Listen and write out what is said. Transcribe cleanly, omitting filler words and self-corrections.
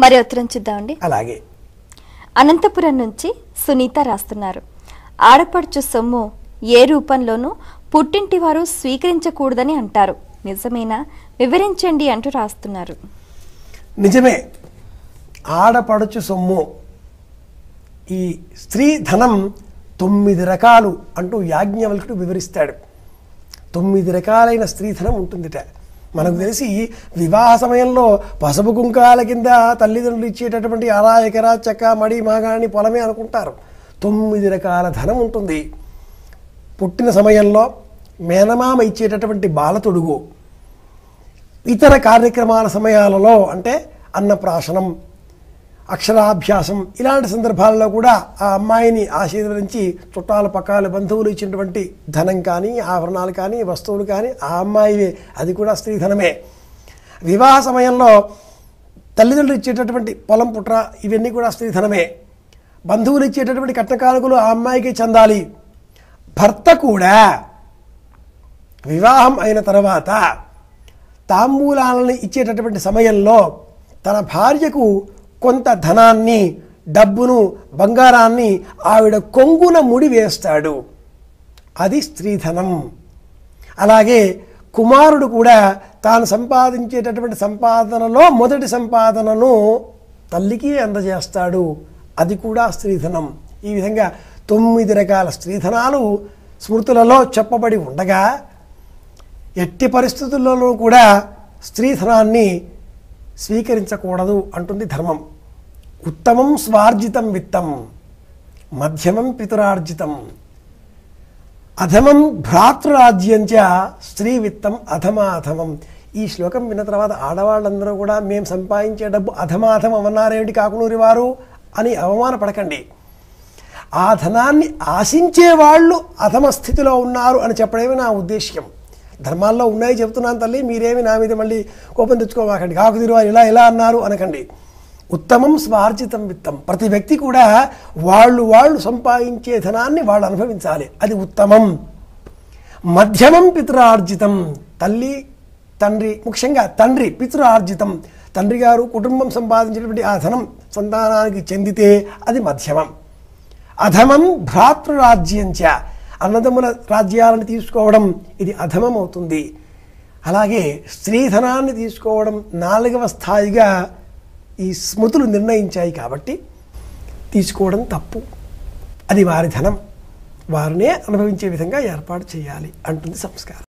మరి ఉత్తరం చూద్దామండి. అలాగే అనంతపురం నుంచి సునీత రాస్తున్నారు. ఆడపడుచు సొమ్ము ఏ రూపంలోనూ పుట్టింటి వారు స్వీకరించకూడదని అంటారు, నిజమేనా? వివరించండి అంటూ రాస్తున్నారు. నిజమే. ఆడపడుచు సొమ్ము, ఈ స్త్రీ ధనం 9 రకాలు అంటూ యాజ్ఞవల్కుడు వివరిస్తాడు. 9 రకాలైన స్త్రీధనం ఉంటుందిట. మనకు తెలిసి వివాహ సమయంలో పసుపు కుంకాల కింద తల్లిదండ్రులు ఇచ్చేటటువంటి అరా ఎకరా చెక్క మడి మాగాణి పొలమే అనుకుంటారు. 9 రకాల ధనం ఉంటుంది. పుట్టిన సమయంలో మేనమామ ఇచ్చేటటువంటి బాలతొడుగు, ఇతర కార్యక్రమాల సమయాలలో అంటే అన్నప్రాశనం, అక్షరాభ్యాసం, ఇలాంటి సందర్భాలలో కూడా ఆ అమ్మాయిని ఆశీర్వదించి చుట్టాలు పక్కాలు బంధువులు ఇచ్చినటువంటి ధనం కానీ, ఆభరణాలు కానీ, వస్తువులు కానీ ఆ అమ్మాయివే, అది కూడా స్త్రీధనమే. వివాహ సమయంలో తల్లిదండ్రులు ఇచ్చేటటువంటి పొలం పుట్ర ఇవన్నీ కూడా స్త్రీధనమే. బంధువులు ఇచ్చేటటువంటి కట్నకానుకలు ఆ అమ్మాయికి చెందాలి. భర్త కూడా వివాహం అయిన తర్వాత తాంబూలాలను ఇచ్చేటటువంటి సమయంలో తన భార్యకు కొంత ధనాన్ని, డబ్బును, బంగారాన్ని ఆవిడ కొంగున ముడి వేస్తాడు. అది స్త్రీధనం. అలాగే కుమారుడు కూడా తాను సంపాదించేటటువంటి సంపాదనలో మొదటి సంపాదనను తల్లికి అందజేస్తాడు. అది కూడా స్త్రీధనం. ఈ విధంగా 9 రకాల స్త్రీధనాలు స్మృతులలో చెప్పబడి ఉండగా ఎట్టి పరిస్థితుల్లోనూ కూడా స్త్రీధనాన్ని స్వీకరించకూడదు అంటుంది ధర్మం. ఉత్తమం స్వార్జితం విత్తం, మధ్యమం పితురార్జితం, అధమం భ్రాతృరాజ్యంచ స్త్రీ విత్తం అధమాధమం. ఈ శ్లోకం విన్న తర్వాత ఆడవాళ్ళందరూ కూడా మేము సంపాదించే డబ్బు అధమాధమం అన్నారేమిటి కాకునూరి వారు అని అవమానపడకండి. ఆ ధనాన్ని ఆశించే వాళ్ళు అధమ స్థితిలో ఉన్నారు అని చెప్పడమే నా ఉద్దేశ్యం. ధర్మాల్లో ఉన్నాయి చెప్తున్నాను తల్లి, మీరేమి నా మీద మళ్ళీ కోపం తెచ్చుకోవాకండి. కాకుతీరు వారు ఇలా అన్నారు అనకండి. ఉత్తమం స్వార్జితం విత్తం. ప్రతి వ్యక్తి కూడా వాళ్ళు సంపాదించే ధనాన్ని వాళ్ళు అనుభవించాలి, అది ఉత్తమం. మధ్యమం పితృఆర్జితం. తల్లి తండ్రి, ముఖ్యంగా తండ్రి పితృఆర్జితం, తండ్రి గారు కుటుంబం సంపాదించినటువంటి ఆ ధనం సంతానానికి చెందితే అది మధ్యమం. అధమం భ్రాతృరాజ్యంచ. అన్నదమ్ముల రాజ్యాలను తీసుకోవడం ఇది అధమం అవుతుంది. అలాగే స్త్రీధనాన్ని తీసుకోవడం 4వ స్థాయిగా ఈ స్మృతులు నిర్ణయించాయి కాబట్టి తీసుకోవడం తప్పు. అది వారి ధనం, వారినే అనుభవించే విధంగా ఏర్పాటు చేయాలి అంటుంది సంస్కారం.